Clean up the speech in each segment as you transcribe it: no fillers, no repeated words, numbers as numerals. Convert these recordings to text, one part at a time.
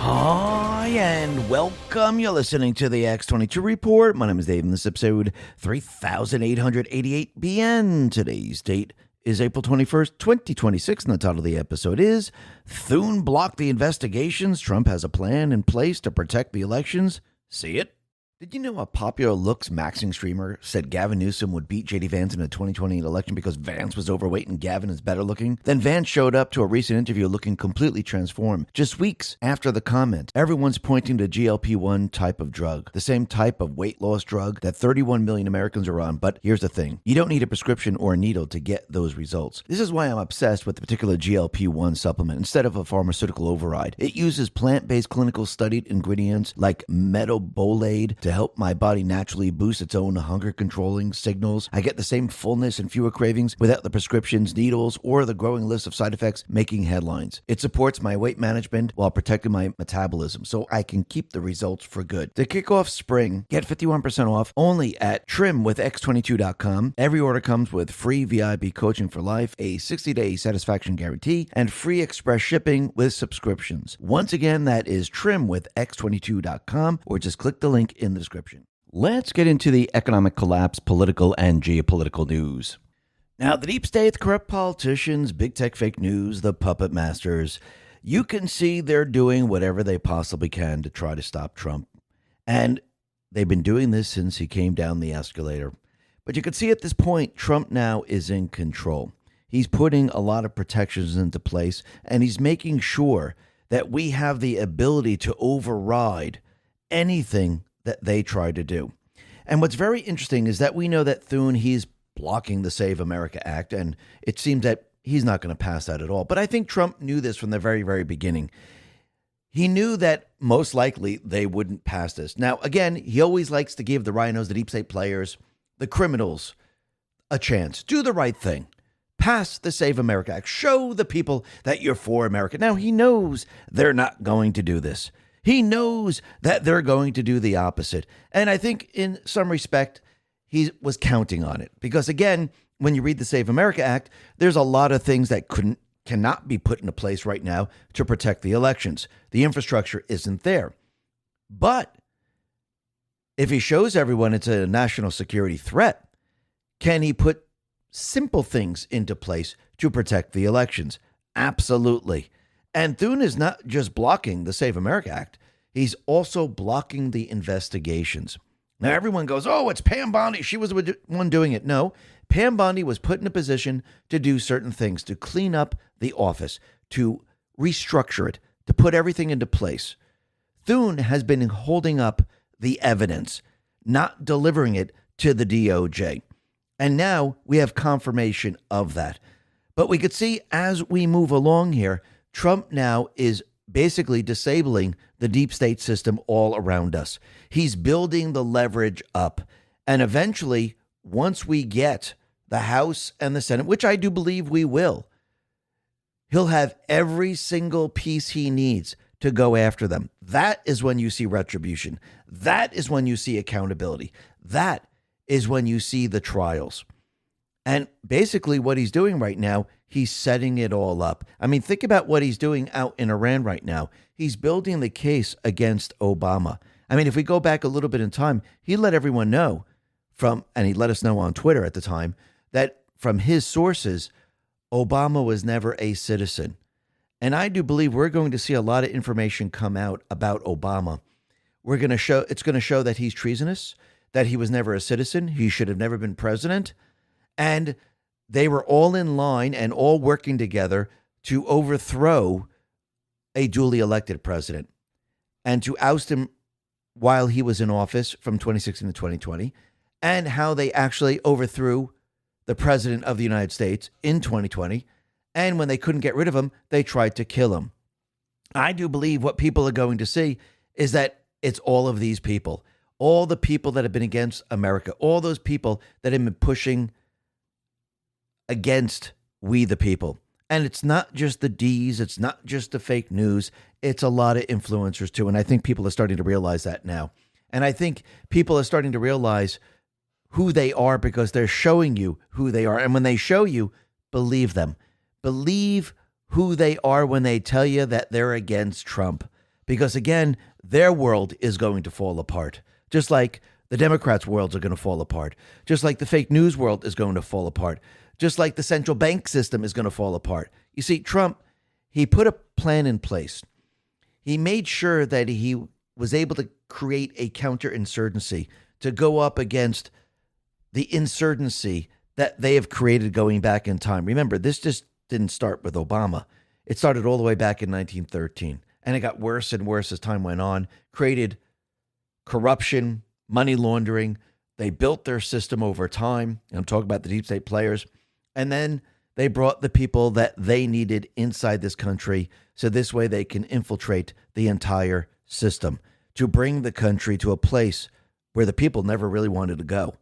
Hi, and welcome. You're listening to the X22 Report. My name is Dave, and this is episode 3888b. Today's date is April 21st, 2026, and the title of the episode is Thune blocked the investigations. Trump has a plan in place to protect the elections. See it? Did you know a popular looks maxing streamer said Gavin Newsom would beat J.D. Vance in the 2020 election because Vance was overweight and Gavin is better looking? Then Vance showed up to a recent interview looking completely transformed. Just weeks after the comment, everyone's pointing to GLP-1 type of drug, the same type of weight loss drug that 31 million Americans are on. But here's the thing. You don't need a prescription or a needle to get those results. This is why I'm obsessed with the particular GLP-1 supplement instead of a pharmaceutical override. It uses plant-based clinical studied ingredients like metabolate to help my body naturally boost its own hunger controlling signals. I get the same fullness and fewer cravings without the prescriptions, needles, or the growing list of side effects making headlines. It supports my weight management while protecting my metabolism so I can keep the results for good. To kick off spring, get 51% off only at trimwithx22.com. Every order comes with free VIP coaching for life, a 60-day satisfaction guarantee, and free express shipping with subscriptions. Once again, that is trimwithx22.com, or just click the link in the description. Let's get into the economic collapse, political and geopolitical news. Now, the deep state, the corrupt politicians, big tech fake news, the puppet masters, you can see they're doing whatever they possibly can to try to stop Trump. And they've been doing this since he came down the escalator. But you can see at this point, Trump now is in control. He's putting a lot of protections into place, and he's making sure that we have the ability to override anything that they try to do. And what's very interesting is that we know that Thune, he's blocking the Save America Act, and it seems that he's not going to pass that at all. But I think Trump knew this from the very, very beginning. He knew that most likely they wouldn't pass this. Now, again, he always likes to give the RINOs, the deep state players, the criminals, a chance. Do the right thing. Pass the Save America Act. Show the people that you're for America. Now, he knows they're not going to do this. He knows that they're going to do the opposite. And I think in some respect, he was counting on it. Because again, when you read the Save America Act, there's a lot of things that cannot be put into place right now to protect the elections. The infrastructure isn't there. But if he shows everyone it's a national security threat, can he put simple things into place to protect the elections? Absolutely. And Thune is not just blocking the Save America Act. He's also blocking the investigations. Now, everyone goes, oh, it's Pam Bondi. She was the one doing it. No, Pam Bondi was put in a position to do certain things, to clean up the office, to restructure it, to put everything into place. Thune has been holding up the evidence, not delivering it to the DOJ. And now we have confirmation of that. But we could see as we move along here, Trump now is basically disabling the deep state system all around us. He's building the leverage up. And eventually, once we get the House and the Senate, which I do believe we will, he'll have every single piece he needs to go after them. That is when you see retribution. That is when you see accountability. That is when you see the trials. And basically what he's doing right now, he's setting it all up. I mean, think about what he's doing out in Iran right now. He's building the case against Obama. I mean, if we go back a little bit in time, he let everyone know and he let us know on Twitter at the time, that from his sources, Obama was never a citizen. And I do believe we're going to see a lot of information come out about Obama. It's going to show that he's treasonous, that he was never a citizen, he should have never been president. And they were all in line and all working together to overthrow a duly elected president and to oust him while he was in office from 2016 to 2020, and how they actually overthrew the president of the United States in 2020. And when they couldn't get rid of him, they tried to kill him. I do believe what people are going to see is that it's all of these people, all the people that have been against America, all those people that have been pushing against we the people. And it's not just the D's, it's not just the fake news, it's a lot of influencers too. And I think people are starting to realize that now. And I think people are starting to realize who they are because they're showing you who they are. And when they show you, believe them. Believe who they are when they tell you that they're against Trump. because, again, their world is going to fall apart, just like the Democrats' worlds are going to fall apart, just like the fake news world is going to fall apart, just like the central bank system is going to fall apart. You see, Trump, he put a plan in place. He made sure that he was able to create a counterinsurgency to go up against the insurgency that they have created going back in time. Remember, this just didn't start with Obama. It started all the way back in 1913, and it got worse and worse as time went on, created corruption, money laundering. They built their system over time. I'm talking about the deep state players. And then they brought the people that they needed inside this country, so this way they can infiltrate the entire system to bring the country to a place where the people never really wanted to go.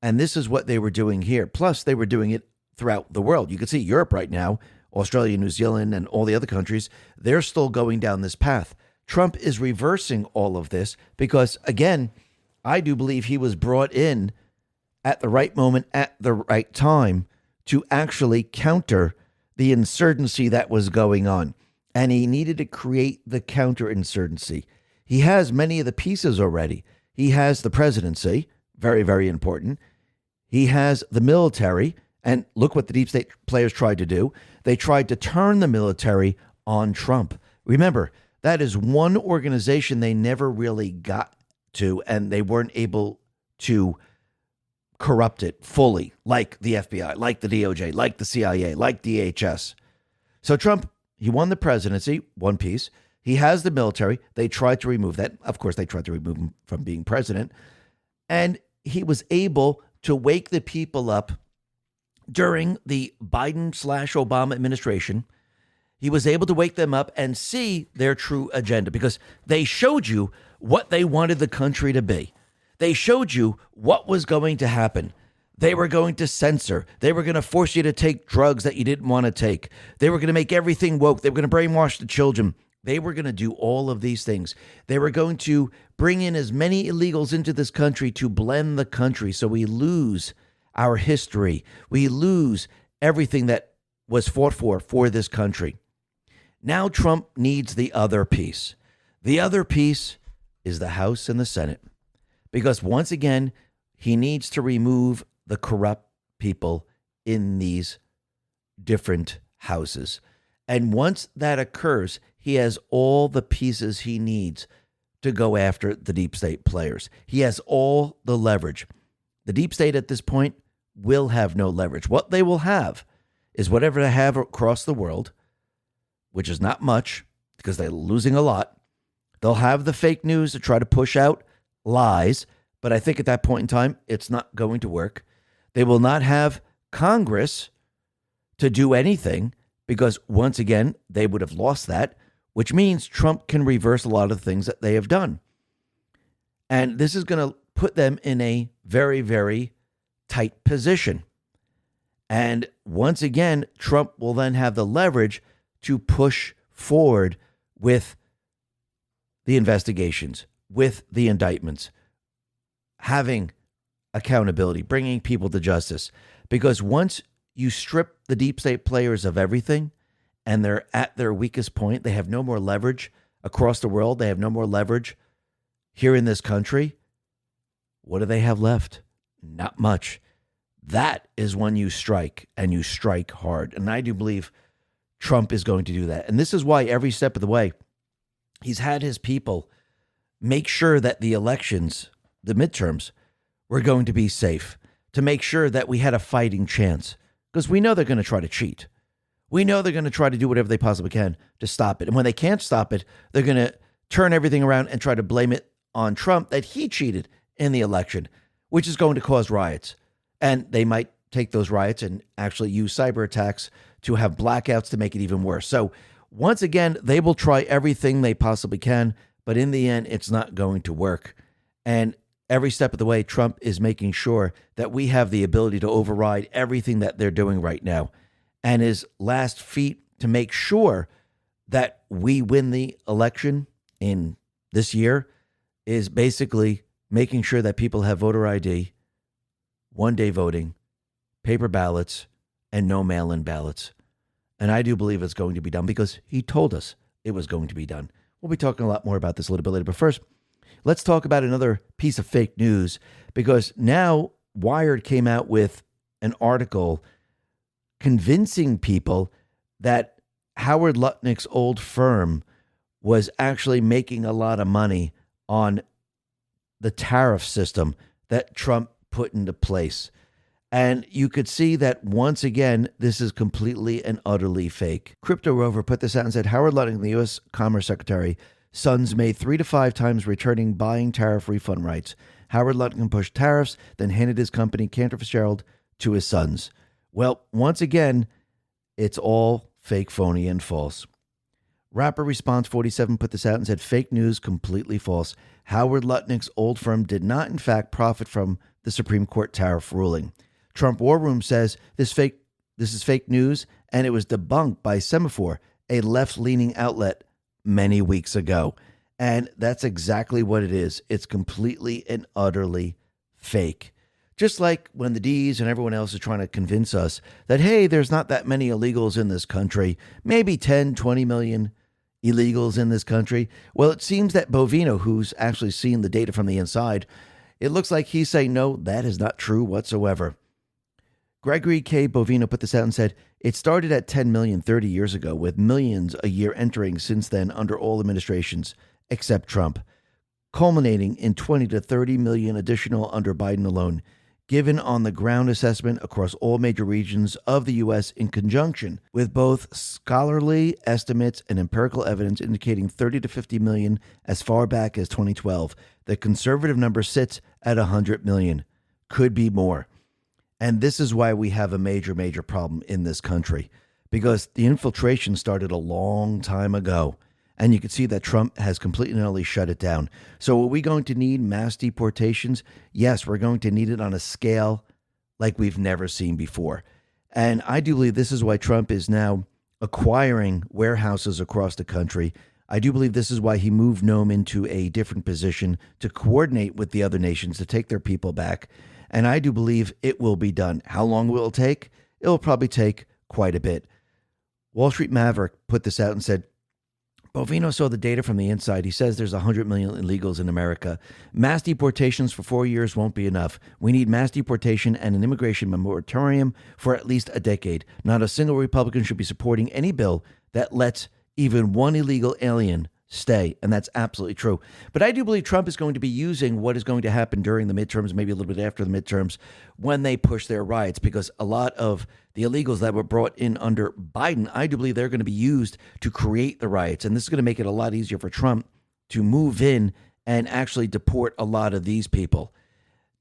And this is what they were doing here. Plus, they were doing it throughout the world. You can see Europe right now, Australia, New Zealand, and all the other countries, they're still going down this path. Trump is reversing all of this because, again, I do believe he was brought in at the right moment, at the right time, to actually counter the insurgency that was going on. And he needed to create the counterinsurgency. He has many of the pieces already. He has the presidency, very, very important. He has the military, and look what the deep state players tried to do. They tried to turn the military on Trump. Remember, that is one organization they never really got to, and they weren't able to corrupt it fully, like the FBI, like the DOJ, like the CIA, like DHS. So Trump, he won the presidency, one piece. He has the military. They tried to remove that. Of course, they tried to remove him from being president. And he was able to wake the people up during the Biden/Obama administration. He was able to wake them up and see their true agenda because they showed you what they wanted the country to be. They showed you what was going to happen. They were going to censor. They were going to force you to take drugs that you didn't want to take. They were going to make everything woke. They were going to brainwash the children. They were going to do all of these things. They were going to bring in as many illegals into this country to blend the country so we lose our history. We lose everything that was fought for this country. Now Trump needs the other piece. The other piece is the House and the Senate. Because once again, he needs to remove the corrupt people in these different houses. And once that occurs, he has all the pieces he needs to go after the deep state players. He has all the leverage. The deep state at this point will have no leverage. What they will have is whatever they have across the world, which is not much because they're losing a lot. They'll have the fake news to try to push out lies, but I think at that point in time, it's not going to work. They will not have Congress to do anything because, once again, they would have lost that, which means Trump can reverse a lot of the things that they have done. And this is going to put them in a very, very tight position. And once again, Trump will then have the leverage to push forward with the investigations, with the indictments, having accountability, bringing people to justice. Because once you strip the deep state players of everything and they're at their weakest point, they have no more leverage across the world. They have no more leverage here in this country. What do they have left? Not much. That is when you strike, and you strike hard. And I do believe Trump is going to do that. And this is why every step of the way, he's had his people make sure that the elections, the midterms, were going to be safe, to make sure that we had a fighting chance. Because we know they're going to try to cheat. We know they're going to try to do whatever they possibly can to stop it. And when they can't stop it, they're going to turn everything around and try to blame it on Trump that he cheated in the election, which is going to cause riots. And they might take those riots and actually use cyber attacks to have blackouts to make it even worse. So once again, they will try everything they possibly can, but in the end, it's not going to work. And every step of the way, Trump is making sure that we have the ability to override everything that they're doing right now. And his last feat to make sure that we win the election in this year is basically making sure that people have voter ID, one-day voting, paper ballots, and no mail-in ballots. And I do believe it's going to be done because he told us it was going to be done. We'll be talking a lot more about this a little bit later. But first, let's talk about another piece of fake news, because now Wired came out with an article convincing people that Howard Lutnick's old firm was actually making a lot of money on the tariff system that Trump put into place. And you could see that once again, this is completely and utterly fake. Crypto Rover put this out and said, Howard Lutnick, the U.S. Commerce Secretary, sons made 3 to 5 times returning buying tariff refund rights. Howard Lutnick pushed tariffs, then handed his company, Cantor Fitzgerald, to his sons. Well, once again, it's all fake, phony, and false. Rapper Response 47 put this out and said, fake news, completely false. Howard Lutnick's old firm did not, in fact, profit from the Supreme Court tariff ruling. Trump War Room says this is fake news, and it was debunked by Semaphore, a left-leaning outlet, many weeks ago. And that's exactly what it is. It's completely and utterly fake. Just like when the D's and everyone else is trying to convince us that, hey, there's not that many illegals in this country, maybe 10, 20 million illegals in this country. Well, it seems that Bovino, who's actually seen the data from the inside, it looks like he's saying, no, that is not true whatsoever. Gregory K. Bovino put this out and said, it started at 10 million 30 years ago, with millions a year entering since then under all administrations, except Trump, culminating in 20 to 30 million additional under Biden alone, given on the ground assessment across all major regions of the U.S. in conjunction with both scholarly estimates and empirical evidence indicating 30 to 50 million as far back as 2012. The conservative number sits at 100 million. Could be more. And this is why we have a major, major problem in this country, because the infiltration started a long time ago. And you can see that Trump has completely and utterly shut it down. So are we going to need mass deportations? Yes, we're going to need it on a scale like we've never seen before. And I do believe this is why Trump is now acquiring warehouses across the country. I do believe this is why he moved Nome into a different position to coordinate with the other nations to take their people back. And I do believe it will be done. How long will it take? It will probably take quite a bit. Wall Street Maverick put this out and said, Bovino saw the data from the inside. He says there's 100 million illegals in America. Mass deportations for 4 years won't be enough. We need mass deportation and an immigration moratorium for at least a decade. Not a single Republican should be supporting any bill that lets even one illegal alien stay. And that's absolutely true. But I do believe Trump is going to be using what is going to happen during the midterms, maybe a little bit after the midterms, when they push their riots, because a lot of the illegals that were brought in under Biden, I do believe they're going to be used to create the riots. And this is going to make it a lot easier for Trump to move in and actually deport a lot of these people.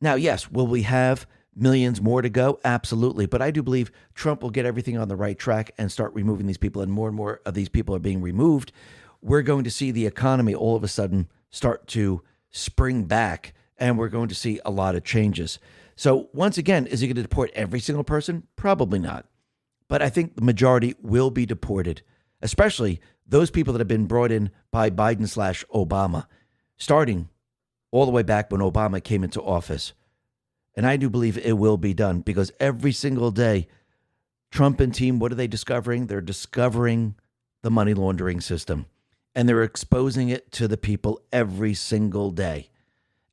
Now, yes, will we have millions more to go? Absolutely. But I do believe Trump will get everything on the right track and start removing these people, and more of these people are being removed. We're going to see the economy all of a sudden start to spring back, and we're going to see a lot of changes. So once again, is he going to deport every single person? Probably not. But I think the majority will be deported, especially those people that have been brought in by Biden/Obama, starting all the way back when Obama came into office. And I do believe it will be done, because every single day, Trump and team, what are they discovering? They're discovering the money laundering system. And they're exposing it to the people every single day.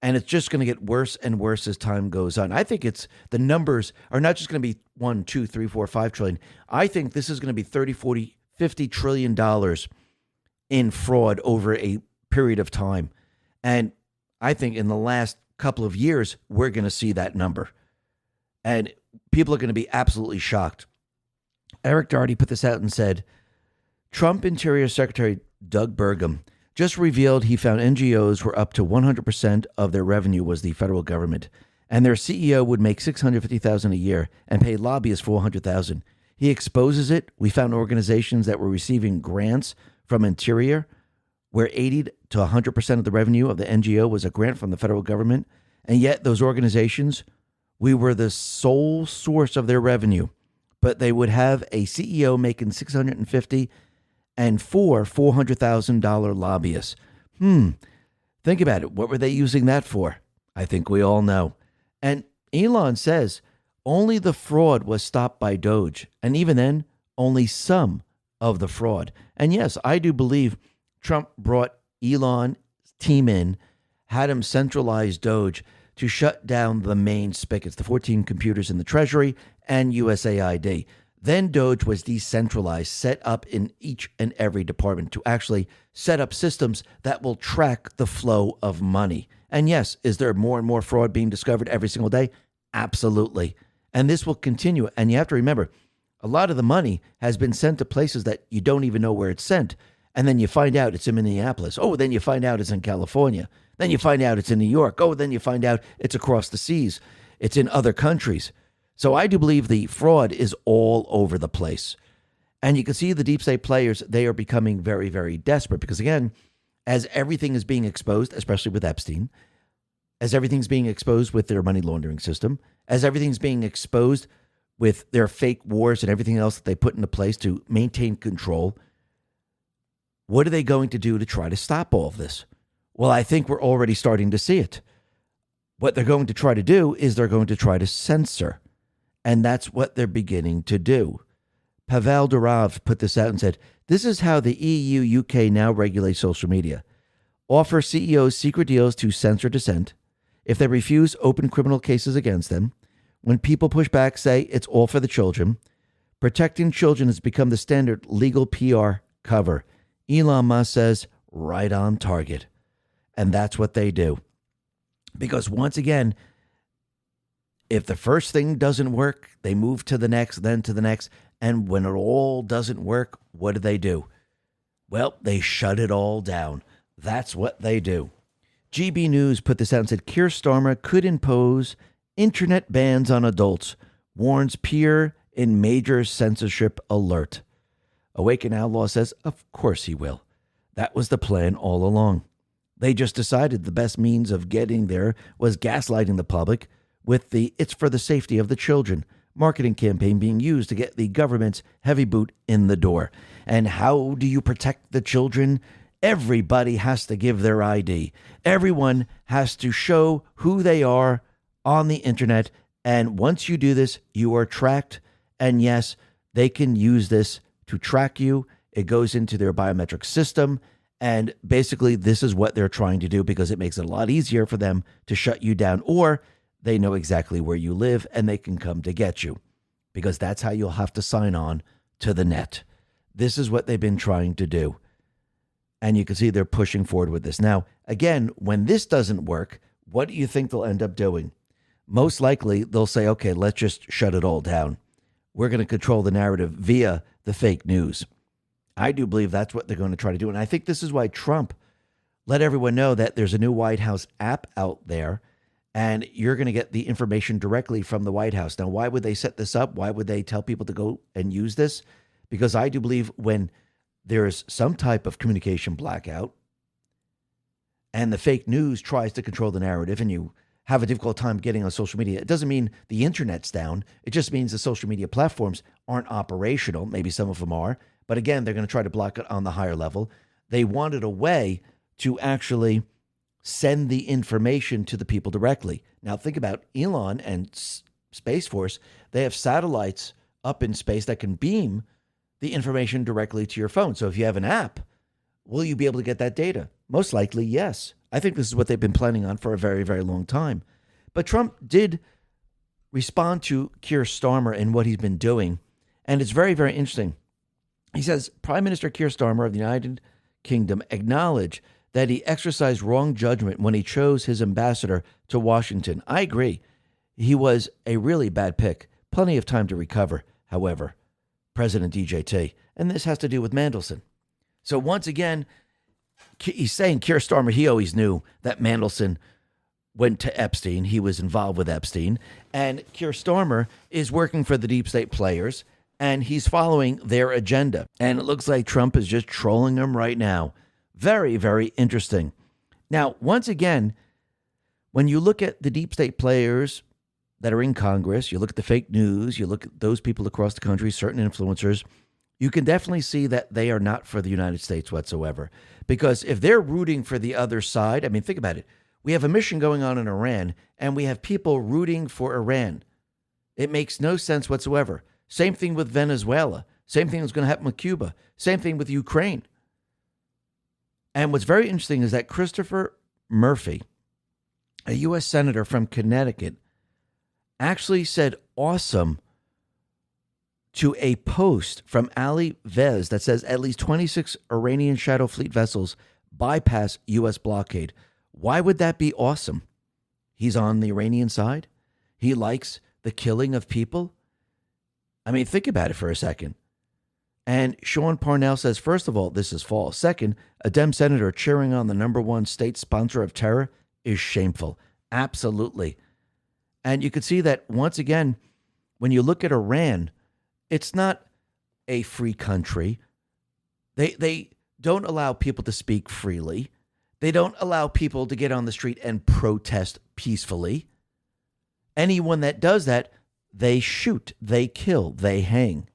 And it's just going to get worse and worse as time goes on. I think the numbers are not just going to be 1, 2, 3, 4, 5 trillion. I think this is going to be 30, 40, 50 trillion dollars in fraud over a period of time. And I think in the last couple of years, we're going to see that number. And people are going to be absolutely shocked. Eric Doherty put this out and said, Trump Interior Secretary Doug Burgum just revealed he found NGOs were up to 100% of their revenue was the federal government, and their CEO would make $650,000 a year and pay lobbyists $400,000. He exposes it. We found organizations that were receiving grants from Interior where 80 to 100% of the revenue of the NGO was a grant from the federal government, and yet those organizations, we were the sole source of their revenue, but they would have a CEO making $650,000 and $400,000 lobbyists. Think about it. What were they using that for? I think we all know. And Elon says only the fraud was stopped by Doge. And even then, only some of the fraud. And yes, I do believe Trump brought Elon's team in, had him centralize Doge to shut down the main spigots, the 14 computers in the Treasury and USAID. Then Doge was decentralized, set up in each and every department to actually set up systems that will track the flow of money. And yes, is there more and more fraud being discovered every single day? Absolutely. And this will continue. And you have to remember, a lot of the money has been sent to places that you don't even know where it's sent. And then you find out it's in Minneapolis. Oh, then you find out it's in California. Then you find out it's in New York. Oh, then you find out it's across the seas. It's in other countries. So I do believe the fraud is all over the place. And you can see the deep state players, they are becoming very, very desperate because, again, as everything is being exposed, especially with Epstein, as everything's being exposed with their money laundering system, as everything's being exposed with their fake wars and everything else that they put into place to maintain control, what are they going to do to try to stop all of this? Well, I think we're already starting to see it. What they're going to try to do is they're going to try to censor. And that's what they're beginning to do. Pavel Durov put this out and said, this is how the EU, UK now regulate social media. Offer CEOs secret deals to censor dissent. If they refuse, open criminal cases against them. When people push back, say it's all for the children. Protecting children has become the standard legal PR cover. Elon Musk says, right on target. And that's what they do. Because once again, if the first thing doesn't work, they move to the next, then to the next. And when it all doesn't work, what do? Well, they shut it all down. That's what they do. GB News put this out and said, Keir Starmer could impose internet bans on adults, warns peer in major censorship alert. Awaken Outlaw says, of course he will. That was the plan all along. They just decided the best means of getting there was gaslighting the public with the "it's for the safety of the children" marketing campaign being used to get the government's heavy boot in the door. And how do you protect the children? Everybody has to give their ID. Everyone has to show who they are on the internet. And once you do this, you are tracked. And yes, they can use this to track you. It goes into their biometric system. And basically, this is what they're trying to do because it makes it a lot easier for them to shut you down, or they know exactly where you live and they can come to get you because that's how you'll have to sign on to the net. This is what they've been trying to do. And you can see they're pushing forward with this. Now, again, when this doesn't work, what do you think they'll end up doing? Most likely, they'll say, okay, let's just shut it all down. We're going to control the narrative via the fake news. I do believe that's what they're going to try to do. And I think this is why Trump let everyone know that there's a new White House app out there, and you're going to get the information directly from the White House. Now, why would they set this up? Why would they tell people to go and use this? Because I do believe when there is some type of communication blackout and the fake news tries to control the narrative and you have a difficult time getting on social media, it doesn't mean the internet's down. It just means the social media platforms aren't operational. Maybe some of them are. But again, they're going to try to block it on the higher level. They wanted a way to actually send the information to the people directly. Now, think about Elon and Space Force. They have satellites up in space that can beam the information directly to your phone. So if you have an app, will you be able to get that data? Most likely, yes. I think this is what they've been planning on for a very, very long time. But Trump did respond to Keir Starmer and what he's been doing. And it's very, very interesting. He says, Prime Minister Keir Starmer of the United Kingdom acknowledged that he exercised wrong judgment when he chose his ambassador to Washington. I agree. He was a really bad pick. Plenty of time to recover, however, President DJT. And this has to do with Mandelson. So once again, he's saying Keir Starmer, he always knew that Mandelson went to Epstein. He was involved with Epstein. And Keir Starmer is working for the deep state players, and he's following their agenda. And it looks like Trump is just trolling them right now. Very, very interesting. Now, once again, when you look at the deep state players that are in Congress, you look at the fake news, you look at those people across the country, certain influencers, you can definitely see that they are not for the United States whatsoever. Because if they're rooting for the other side, I mean, think about it. We have a mission going on in Iran, and we have people rooting for Iran. It makes no sense whatsoever. Same thing with Venezuela. Same thing is going to happen with Cuba. Same thing with Ukraine. And what's very interesting is that Christopher Murphy, a U.S. Senator from Connecticut, actually said awesome to a post from Ali Vez that says at least 26 Iranian Shadow Fleet vessels bypass U.S. blockade. Why would that be awesome? He's on the Iranian side. He likes the killing of people. I mean, think about it for a second. And Sean Parnell says, first of all, this is false. Second, a Dem senator cheering on the number one state sponsor of terror is shameful. Absolutely. And you can see that once again, when you look at Iran, it's not a free country. They don't allow people to speak freely. They don't allow people to get on the street and protest peacefully. Anyone that does that, they shoot, they kill, they hang.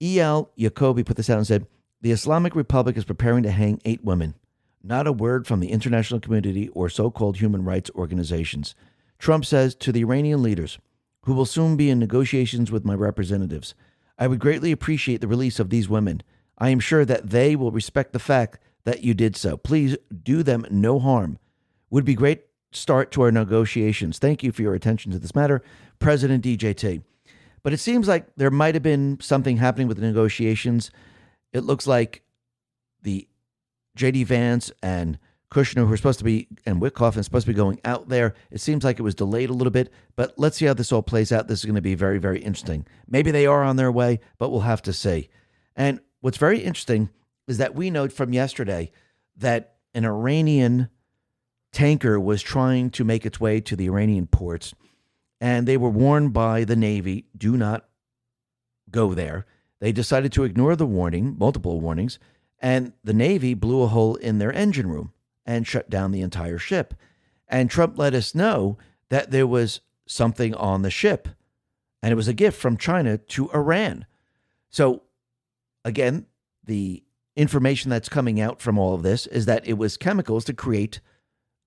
E.L. Jacobi put this out and said, the Islamic Republic is preparing to hang 8 women. Not a word from the international community or so-called human rights organizations. Trump says to the Iranian leaders, who will soon be in negotiations with my representatives, I would greatly appreciate the release of these women. I am sure that they will respect the fact that you did so. Please do them no harm. Would be great start to our negotiations. Thank you for your attention to this matter, President DJT. But it seems like there might have been something happening with the negotiations. It looks like the J.D. Vance and Kushner, who are supposed to be, and Witkoff, is supposed to be going out there. It seems like it was delayed a little bit, but let's see how this all plays out. This is going to be very, very interesting. Maybe they are on their way, but we'll have to see. And what's very interesting is that we know from yesterday that an Iranian tanker was trying to make its way to the Iranian ports, and they were warned by the Navy, do not go there. They decided to ignore the warning, multiple warnings, and the Navy blew a hole in their engine room and shut down the entire ship. And Trump let us know that there was something on the ship, and it was a gift from China to Iran. So, again, the information that's coming out from all of this is that it was chemicals to create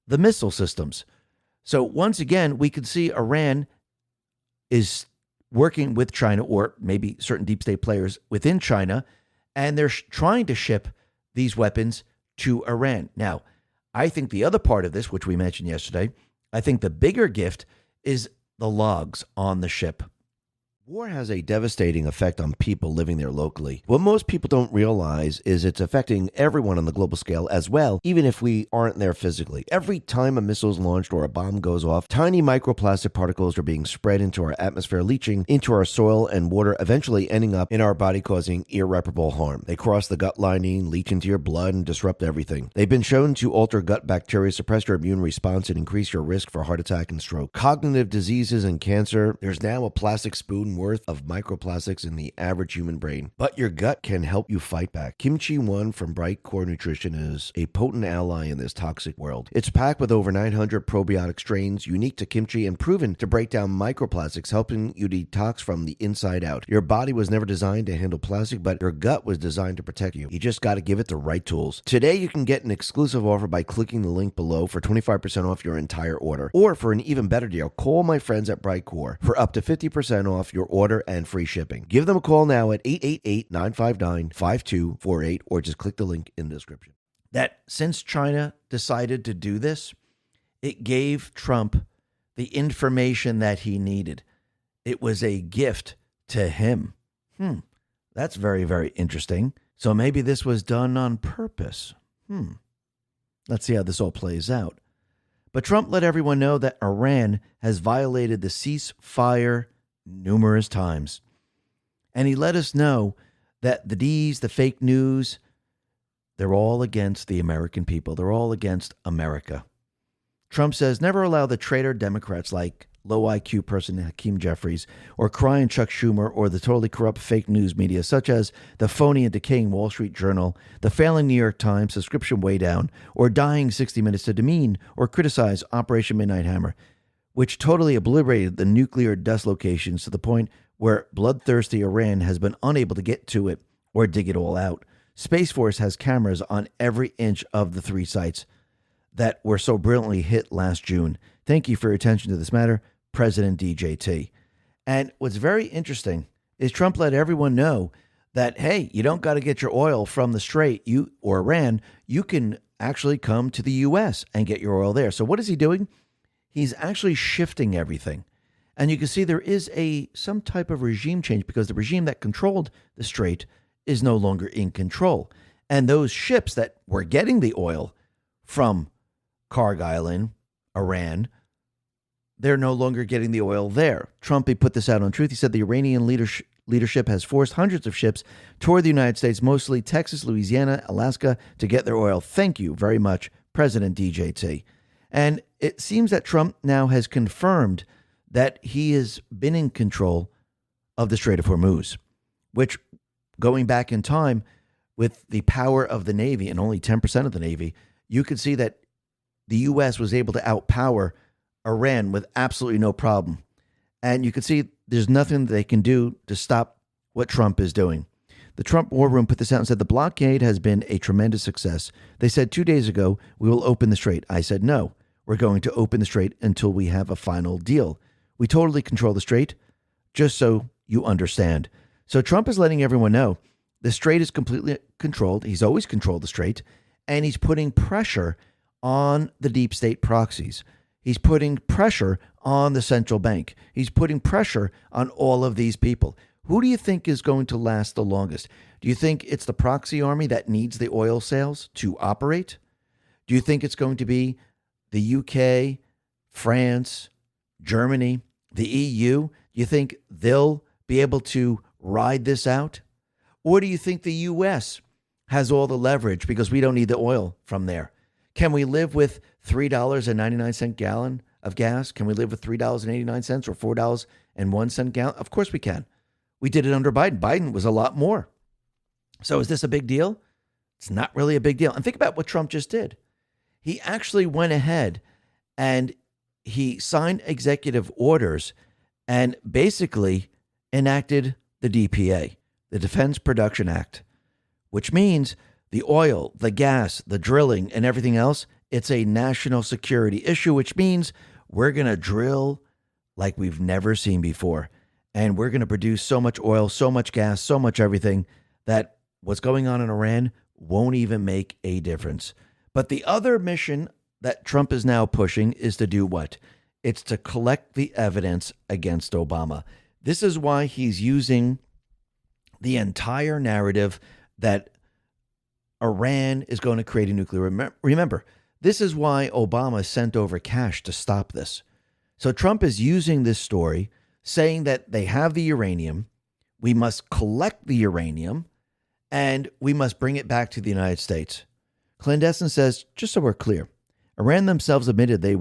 the missile systems. So once again, we can see Iran is working with China, or maybe certain deep state players within China, and they're trying to ship these weapons to Iran. Now, I think the other part of this, which we mentioned yesterday, I think the bigger gift is the logs on the ship. War has a devastating effect on people living there locally. What most people don't realize is it's affecting everyone on the global scale as well, even if we aren't there physically. Every time a missile is launched or a bomb goes off, tiny microplastic particles are being spread into our atmosphere, leaching into our soil and water, eventually ending up in our body, causing irreparable harm. They cross the gut lining, leach into your blood, and disrupt everything. They've been shown to alter gut bacteria, suppress your immune response, and increase your risk for heart attack and stroke. Cognitive diseases and cancer. There's now a plastic spoon worth of microplastics in the average human brain, but your gut can help you fight back. Kimchi One from Brightcore Nutrition is a potent ally in this toxic world. It's packed with over 900 probiotic strains unique to kimchi and proven to break down microplastics, helping you detox from the inside out. Your body was never designed to handle plastic, but your gut was designed to protect you. You just got to give it the right tools. Today, you can get an exclusive offer by clicking the link below for 25% off your entire order. Or for an even better deal, call my friends at Brightcore for up to 50% off your order and free shipping. Give them a call now at 888-959-5248 or just click the link in the description. That since China decided to do this, it gave Trump the information that he needed. It was a gift to him. That's very, very interesting. So maybe this was done on purpose. Let's see how this all plays out. But Trump let everyone know that Iran has violated the ceasefire numerous times. And he let us know that the D's, the fake news, they're all against the American people. They're all against America. Trump says never allow the traitor Democrats like low IQ person Hakeem Jeffries or crying Chuck Schumer or the totally corrupt fake news media such as the phony and decaying Wall Street Journal, the failing New York Times, subscription way down, or dying 60 Minutes to demean or criticize Operation Midnight Hammer, which totally obliterated the nuclear dust locations to the point where bloodthirsty Iran has been unable to get to it or dig it all out. Space Force has cameras on every inch of the 3 sites that were so brilliantly hit last June. Thank you for your attention to this matter, President DJT. And what's very interesting is Trump let everyone know that, hey, you don't got to get your oil from the Strait or Iran. You can actually come to the U.S. and get your oil there. So what is he doing? He's actually shifting everything. And you can see there is some type of regime change because the regime that controlled the Strait is no longer in control. And those ships that were getting the oil from Cargill, Iran, they're no longer getting the oil there. Trump, he put this out on Truth. He said the Iranian leadership has forced hundreds of ships toward the United States, mostly Texas, Louisiana, Alaska, to get their oil. Thank you very much, President DJT. And it seems that Trump now has confirmed that he has been in control of the Strait of Hormuz, which, going back in time with the power of the Navy and only 10% of the Navy, you could see that the U.S. was able to outpower Iran with absolutely no problem. And you can see there's nothing they can do to stop what Trump is doing. The Trump War Room put this out and said, the blockade has been a tremendous success. They said 2 days ago, we will open the Strait. I said, no, we're going to open the Strait until we have a final deal. We totally control the Strait, just so you understand. So Trump is letting everyone know the Strait is completely controlled. He's always controlled the Strait, and he's putting pressure on the deep state proxies. He's putting pressure on the central bank. He's putting pressure on all of these people. Who do you think is going to last the longest? Do you think it's the proxy army that needs the oil sales to operate? Do you think it's going to be the UK, France, Germany, the EU? Do you think they'll be able to ride this out? Or do you think the US has all the leverage because we don't need the oil from there? Can we live with $3.99 gallon of gas? Can we live with $3.89 or $4.01 gallon? Of course we can. We did it under Biden. Biden was a lot more. So is this a big deal? It's not really a big deal. And think about what Trump just did. He actually went ahead and he signed executive orders and basically enacted the DPA, the Defense Production Act, which means the oil, the gas, the drilling, and everything else, it's a national security issue, which means we're going to drill like we've never seen before. And we're going to produce so much oil, so much gas, so much everything that what's going on in Iran won't even make a difference. But the other mission that Trump is now pushing is to do what? It's to collect the evidence against Obama. This is why he's using the entire narrative that Iran is going to create a nuclear. Remember, this is why Obama sent over cash to stop this. So Trump is using this story, saying that they have the uranium, we must collect the uranium, and we must bring it back to the United States. Clandestine says, just so we're clear, Iran themselves admitted they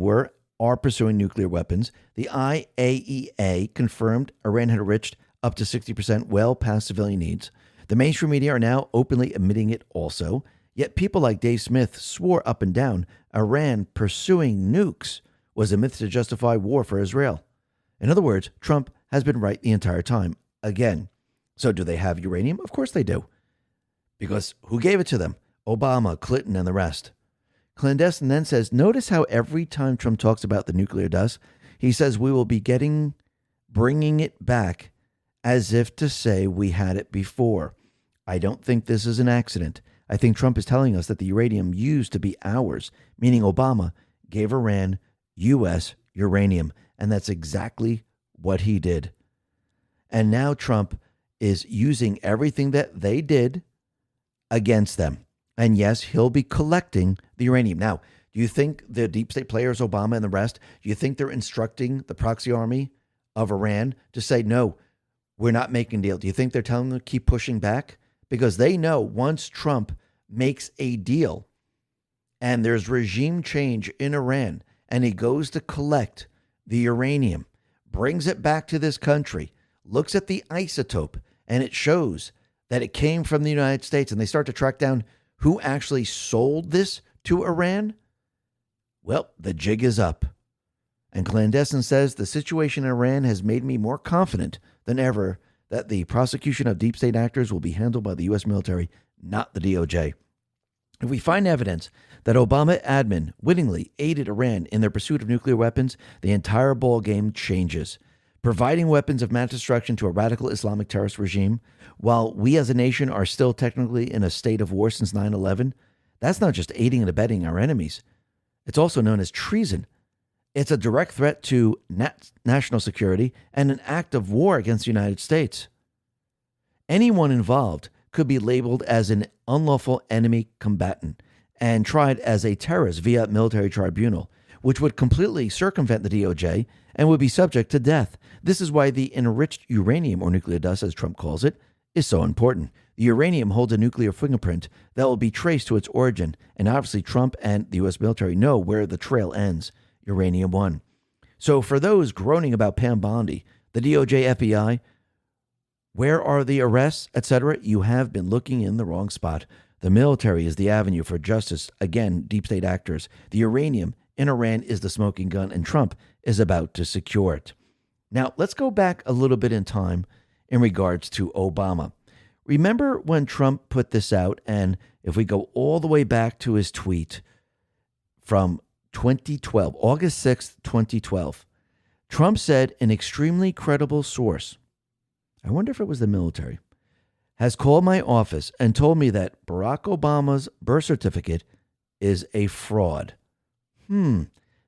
are pursuing nuclear weapons. The IAEA confirmed Iran had enriched up to 60% well past civilian needs. The mainstream media are now openly admitting it also. Yet people like Dave Smith swore up and down Iran pursuing nukes was a myth to justify war for Israel. In other words, Trump has been right the entire time. Again, so do they have uranium? Of course they do. Because who gave it to them? Obama, Clinton, and the rest. Clandestine then says, notice how every time Trump talks about the nuclear dust, he says we will be bringing it back as if to say we had it before. I don't think this is an accident. I think Trump is telling us that the uranium used to be ours, meaning Obama gave Iran U.S. uranium. And that's exactly what he did. And now Trump is using everything that they did against them. And yes, he'll be collecting the uranium. Now, do you think the deep state players, Obama and the rest, do you think they're instructing the proxy army of Iran to say, no, we're not making a deal? Do you think they're telling them to keep pushing back? Because they know once Trump makes a deal and there's regime change in Iran and he goes to collect the uranium, brings it back to this country, looks at the isotope, and it shows that it came from the United States, and they start to track down who actually sold this to Iran, well, the jig is up. And Clandestine says, the situation in Iran has made me more confident than ever that the prosecution of deep state actors will be handled by the U.S. military, not the DOJ. If we find evidence that Obama admin wittingly aided Iran in their pursuit of nuclear weapons, the entire ball game changes. providing weapons of mass destruction to a radical Islamic terrorist regime, while we as a nation are still technically in a state of war since 9/11, that's not just aiding and abetting our enemies. It's also known as treason. It's a direct threat to national security and an act of war against the United States. Anyone involved could be labeled as an unlawful enemy combatant and tried as a terrorist via military tribunal, which would completely circumvent the DOJ and would be subject to death. This is why the enriched uranium, or nuclear dust as Trump calls it, is so important. The uranium holds a nuclear fingerprint that will be traced to its origin, and obviously Trump and the U.S. military know where the trail ends, Uranium One. So for those groaning about Pam Bondi, the DOJ, FBI, where are the arrests, etc., you have been looking in the wrong spot. The military is the avenue for justice. Again, deep state actors. The uranium in Iran is the smoking gun, and Trump is about to secure it. Now, let's go back a little bit in time in regards to Obama. Remember when Trump put this out, and if we go all the way back to his tweet from 2012, August 6th, 2012, Trump said an extremely credible source, I wonder if it was the military, has called my office and told me that Barack Obama's birth certificate is a fraud.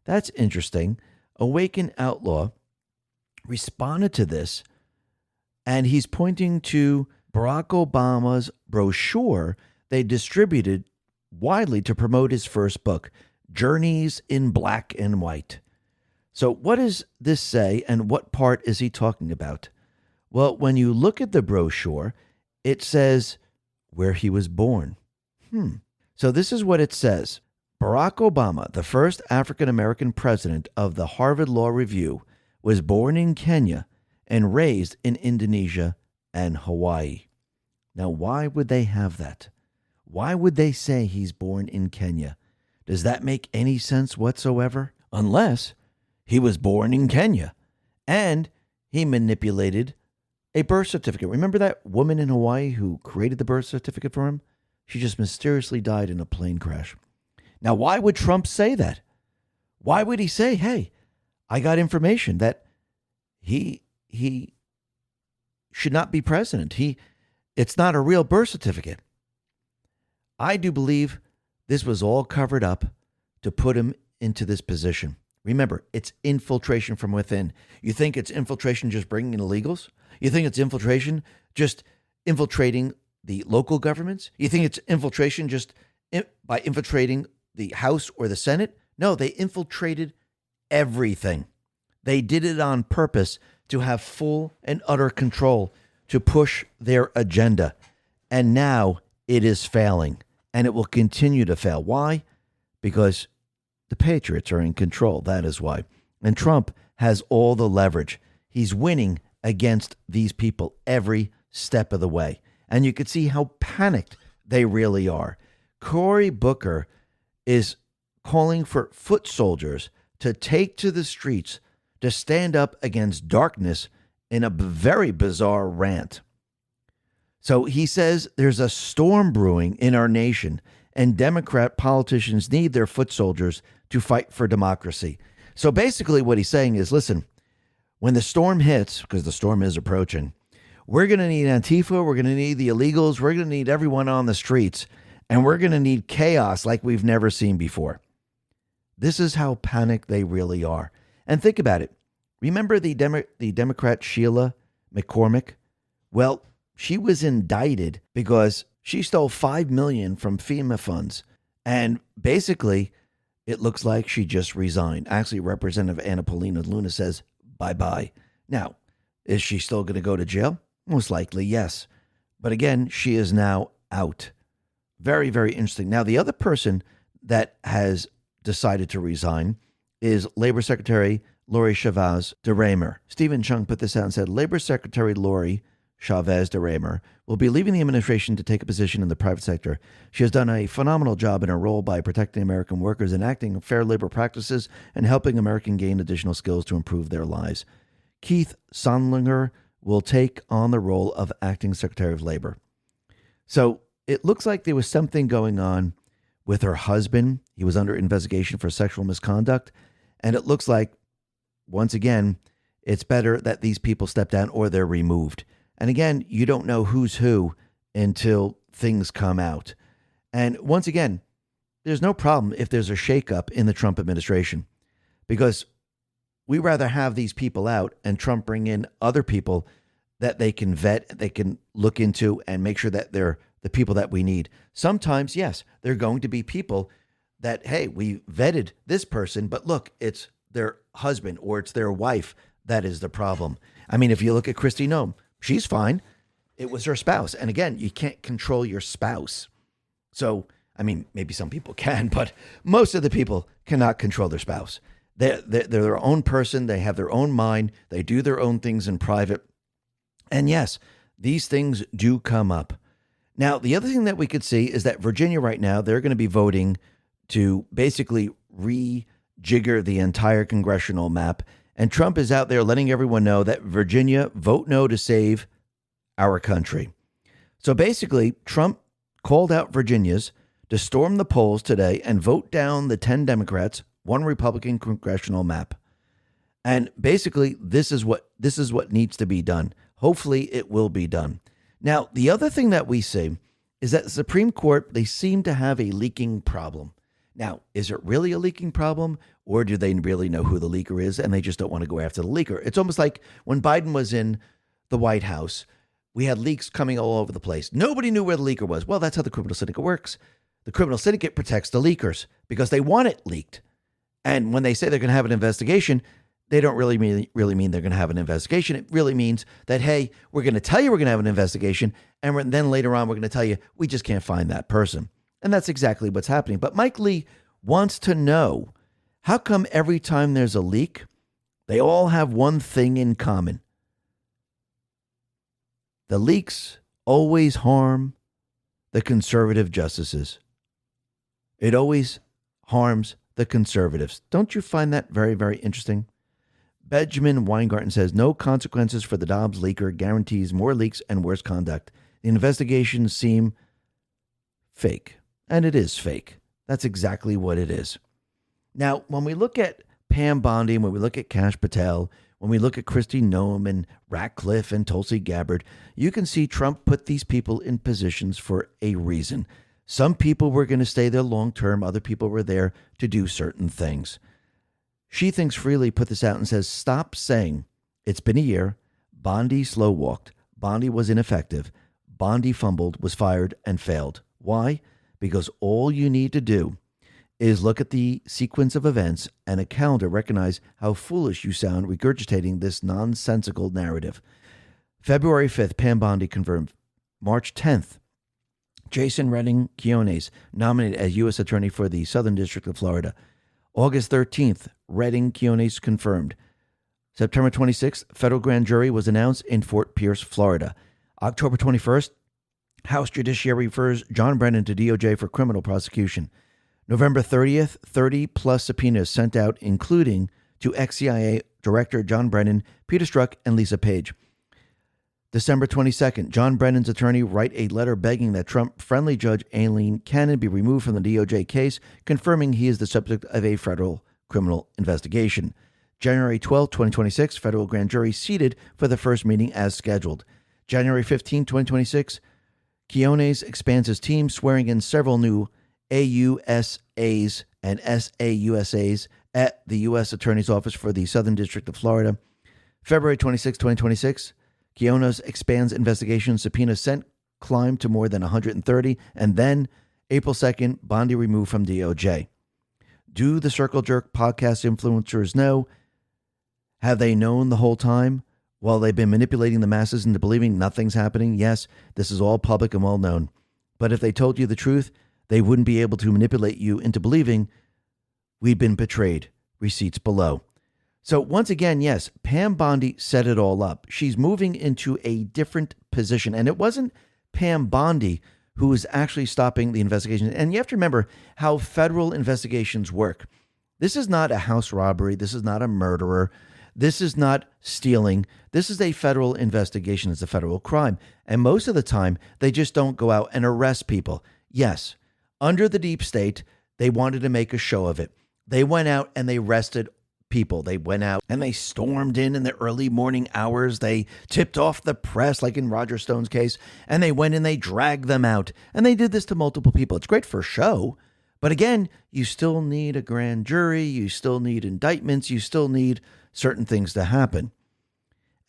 That's interesting. Awaken Outlaw responded to this, and he's pointing to Barack Obama's brochure they distributed widely to promote his first book, Journeys in Black and White. So what does this say, and what part is he talking about? Well, when you look at the brochure, it says where he was born. So this is what it says. Barack Obama, the first African-American president of the Harvard Law Review, was born in Kenya and raised in Indonesia and Hawaii. Now, why would they have that? Why would they say he's born in Kenya? Does that make any sense whatsoever? Unless he was born in Kenya and he manipulated a birth certificate. Remember that woman in Hawaii who created the birth certificate for him? She just mysteriously died in a plane crash. Now, why would Trump say that? Why would he say, hey, I got information that he should not be president. It's not a real birth certificate. I do believe this was all covered up to put him into this position. Remember, it's infiltration from within. You think it's infiltration just bringing in illegals? You think it's infiltration just infiltrating the local governments? You think it's infiltration just by infiltrating the House or the Senate? No, they infiltrated everything. They did it on purpose to have full and utter control to push their agenda. And now it is failing, and it will continue to fail. Why? Because the Patriots are in control. That is why. And Trump has all the leverage. He's winning against these people every step of the way. And you can see how panicked they really are. Cory Booker is calling for foot soldiers to take to the streets to stand up against darkness in a very bizarre rant. So he says there's a storm brewing in our nation, and Democrat politicians need their foot soldiers to fight for democracy. So basically what he's saying is, listen, when the storm hits, because the storm is approaching, we're going to need Antifa, we're going to need the illegals, we're going to need everyone on the streets, and we're going to need chaos like we've never seen before. This is how panicked they really are. And think about it. Remember the Democrat Sheila McCormick? Well, she was indicted because she stole $5 million from FEMA funds. And basically, it looks like she just resigned. Actually, Representative Anna Paulina Luna says, bye-bye. Now, is she still going to go to jail? Most likely, yes. But again, she is now out. Very, very interesting. Now, the other person that has decided to resign is Labor Secretary Lori Chavez de Raymer. Stephen Chung put this out and said, Labor Secretary Lori Chavez de Raymer will be leaving the administration to take a position in the private sector. She has done a phenomenal job in her role by protecting American workers, enacting fair labor practices, and helping Americans gain additional skills to improve their lives. Keith Sondlinger will take on the role of acting Secretary of Labor. So it looks like there was something going on with her husband. He was under investigation for sexual misconduct. And it looks like, once again, it's better that these people step down or they're removed. And again, you don't know who's who until things come out. And once again, there's no problem if there's a shakeup in the Trump administration, because we rather have these people out and Trump bring in other people that they can vet, they can look into and make sure that they're the people that we need. Sometimes, yes, they're going to be people that, hey, we vetted this person, but look, it's their husband or it's their wife that is the problem. I mean, if you look at Kristi Noem, she's fine. It was her spouse. And again, you can't control your spouse. So, I mean, maybe some people can, but most of the people cannot control their spouse. They're their own person. They have their own mind. They do their own things in private. And yes, these things do come up. Now, the other thing that we could see is that Virginia right now, they're going to be voting to basically rejigger the entire congressional map. And Trump is out there letting everyone know that Virginia, vote no to save our country. So basically, Trump called out Virginians to storm the polls today and vote down the 10 Democrats, 1 Republican congressional map. And basically, this is what needs to be done. Hopefully, it will be done. Now, the other thing that we see is that the Supreme Court, they seem to have a leaking problem. Now, is it really a leaking problem, or do they really know who the leaker is and they just don't want to go after the leaker? It's almost like when Biden was in the White House, we had leaks coming all over the place. Nobody knew where the leaker was. Well, that's how the criminal syndicate works. The criminal syndicate protects the leakers because they want it leaked. And when they say they're going to have an investigation, they don't really mean they're going to have an investigation. It really means that, hey, we're going to tell you we're going to have an investigation, and then later on we're going to tell you we just can't find that person. And that's exactly what's happening. But Mike Lee wants to know, how come every time there's a leak, they all have one thing in common? The leaks always harm the conservative justices. It always harms the conservatives. Don't you find that very, very interesting? Benjamin Weingarten says, no consequences for the Dobbs leaker guarantees more leaks and worse conduct. The investigations seem fake. And it is fake. That's exactly what it is. Now, when we look at Pam Bondi, when we look at Kash Patel, when we look at Kristi Noem and Ratcliffe and Tulsi Gabbard, you can see Trump put these people in positions for a reason. Some people were going to stay there long term. Other people were there to do certain things. She Thinks Freely put this out and says, stop saying it's been a year. Bondi slow walked. Bondi was ineffective. Bondi fumbled, was fired, and failed. Why? Because all you need to do is look at the sequence of events and a calendar, recognize how foolish you sound regurgitating this nonsensical narrative. February 5th, Pam Bondi confirmed. March 10th, Jason Redding Quinones nominated as U.S. Attorney for the Southern District of Florida. August 13th, Redding Quinones confirmed. September 26th, federal grand jury was announced in Fort Pierce, Florida. October 21st, House Judiciary refers John Brennan to DOJ for criminal prosecution. November 30th, 30-plus subpoenas sent out, including to ex-CIA Director John Brennan, Peter Strzok, and Lisa Page. December 22nd, John Brennan's attorney write a letter begging that Trump-friendly Judge Aileen Cannon be removed from the DOJ case, confirming he is the subject of a federal criminal investigation. January 12, 2026, federal grand jury seated for the first meeting as scheduled. January 15, 2026, Quinones expands his team, swearing in several new AUSAs and SAUSAs at the U.S. Attorney's Office for the Southern District of Florida. February 26, 2026, Quinones expands investigation. Subpoenas sent climbed to more than 130. And then, April 2nd, Bondi removed from DOJ. Do the Circle Jerk podcast influencers know? Have they known the whole time? While they've been manipulating the masses into believing nothing's happening, yes, this is all public and well known. But if they told you the truth, they wouldn't be able to manipulate you into believing we'd been betrayed. Receipts below. So once again, yes, Pam Bondi set it all up. She's moving into a different position. And it wasn't Pam Bondi who was actually stopping the investigation. And you have to remember how federal investigations work. This is not a house robbery. This is not a murderer. This is not stealing. This is a federal investigation. It's a federal crime. And most of the time, they just don't go out and arrest people. Yes, under the deep state, they wanted to make a show of it. They went out and they arrested people. They went out and they stormed in the early morning hours. They tipped off the press, like in Roger Stone's case, and they went and they dragged them out. And they did this to multiple people. It's great for show. But again, you still need a grand jury. You still need indictments. You still need certain things to happen.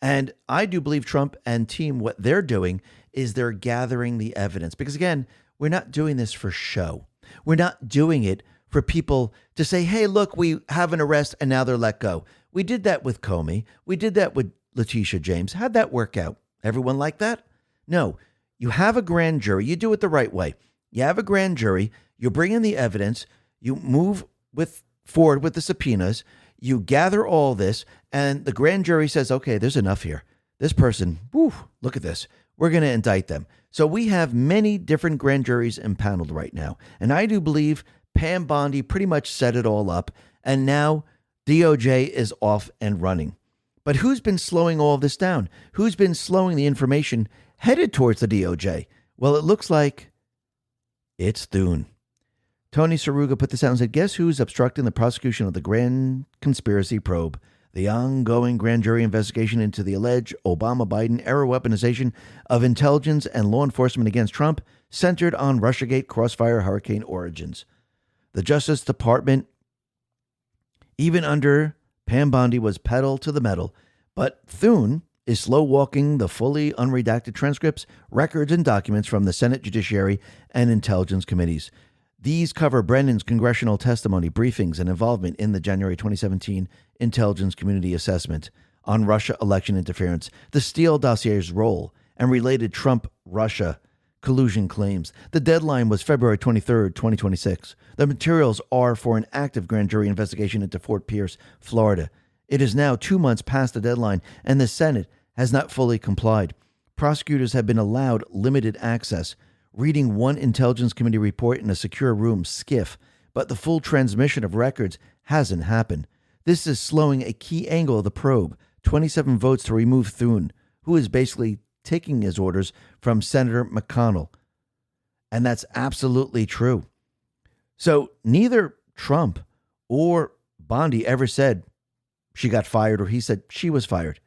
And I do believe Trump and team, what they're doing is they're gathering the evidence. Because again, we're not doing this for show. We're not doing it for people to say, hey, look, we have an arrest and now they're let go. We did that with Comey. We did that with Letitia James. How'd that work out? Everyone like that? No. You have a grand jury. You do it the right way. You have a grand jury. You bring in the evidence. You move forward with the subpoenas. You gather all this, and the grand jury says, okay, there's enough here. This person, look at this. We're going to indict them. So we have many different grand juries impaneled right now. And I do believe Pam Bondi pretty much set it all up, and now DOJ is off and running. But who's been slowing all this down? Who's been slowing the information headed towards the DOJ? Well, it looks like it's Thune. Tony Saruga put this out and said, guess who's obstructing the prosecution of the grand conspiracy probe? The ongoing grand jury investigation into the alleged Obama-Biden era weaponization of intelligence and law enforcement against Trump centered on Russiagate crossfire hurricane origins. The Justice Department, even under Pam Bondi, was pedal to the metal, but Thune is slow-walking the fully unredacted transcripts, records, and documents from the Senate Judiciary and Intelligence Committees. These cover Brennan's congressional testimony, briefings, and involvement in the January 2017 Intelligence Community Assessment on Russia election interference, the Steele dossier's role, and related Trump-Russia collusion claims. The deadline was February 23, 2026. The materials are for an active grand jury investigation into Fort Pierce, Florida. It is now 2 months past the deadline, and the Senate has not fully complied. Prosecutors have been allowed limited access, reading one Intelligence Committee report in a secure room, SCIF, but the full transmission of records hasn't happened. This is slowing a key angle of the probe, 27 votes to remove Thune, who is basically taking his orders from Senator McConnell. And that's absolutely true. So neither Trump or Bondi ever said she got fired, or he said she was fired,